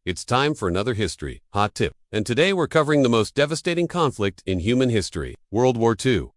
It's time for another history hot tip. And today we're covering the most devastating conflict in human history, World War II.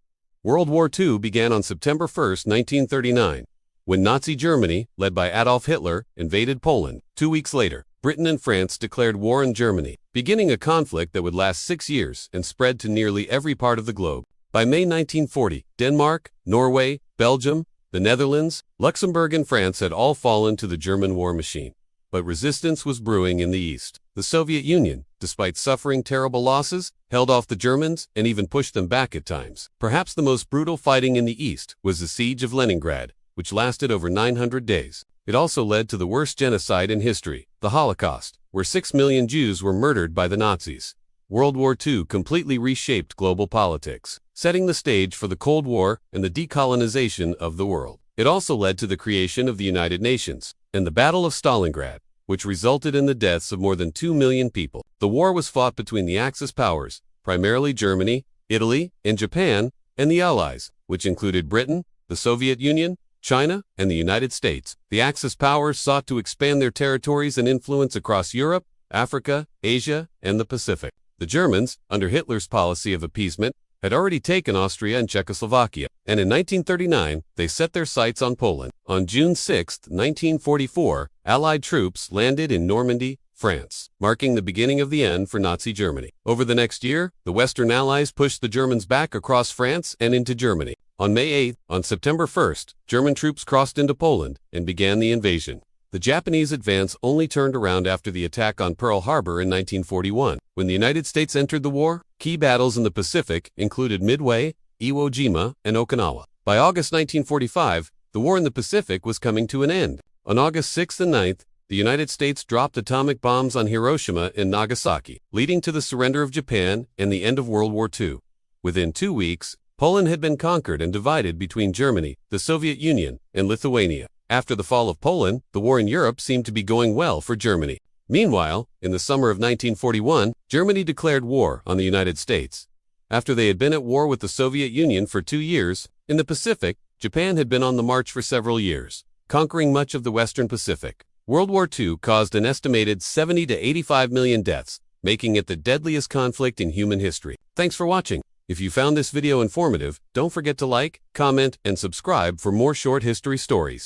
World War II began on September 1, 1939, when Nazi Germany, led by Adolf Hitler, invaded Poland. 2 weeks later, Britain and France declared war on Germany, beginning a conflict that would last 6 years and spread to nearly every part of the globe. By May 1940, Denmark, Norway, Belgium, the Netherlands, Luxembourg, and France had all fallen to the German war machine. But resistance was brewing in the East. The Soviet Union, despite suffering terrible losses, held off the Germans and even pushed them back at times. Perhaps the most brutal fighting in the East was the Siege of Leningrad, which lasted over 900 days. It also led to the worst genocide in history, the Holocaust, where 6 million Jews were murdered by the Nazis. World War II completely reshaped global politics, setting the stage for the Cold War and the decolonization of the world. It also led to the creation of the United Nations and the Battle of Stalingrad, which resulted in the deaths of more than 2 million people. The war was fought between the Axis powers, primarily Germany, Italy, and Japan, and the Allies, which included Britain, the Soviet Union, China, and the United States. The Axis powers sought to expand their territories and influence across Europe, Africa, Asia, and the Pacific. The Germans, under Hitler's policy of appeasement, had already taken Austria and Czechoslovakia, and in 1939, they set their sights on Poland. On June 6, 1944, Allied troops landed in Normandy, France, marking the beginning of the end for Nazi Germany. Over the next year, the Western Allies pushed the Germans back across France and into Germany. On May 8, on September 1, German troops crossed into Poland and began the invasion. The Japanese advance only turned around after the attack on Pearl Harbor in 1941. When the United States entered the war, key battles in the Pacific included Midway, Iwo Jima, and Okinawa. By August 1945, the war in the Pacific was coming to an end. On August 6 and 9, the United States dropped atomic bombs on Hiroshima and Nagasaki, leading to the surrender of Japan and the end of World War II. Within 2 weeks, Poland had been conquered and divided between Germany, the Soviet Union, and Lithuania. After the fall of Poland, the war in Europe seemed to be going well for Germany. Meanwhile, in the summer of 1941, Germany declared war on the United States. After they had been at war with the Soviet Union for 2 years, in the Pacific, Japan had been on the march for several years, conquering much of the Western Pacific. World War II caused an estimated 70 to 85 million deaths, making it the deadliest conflict in human history. Thanks for watching. If you found this video informative, don't forget to like, comment, and subscribe for more short history stories.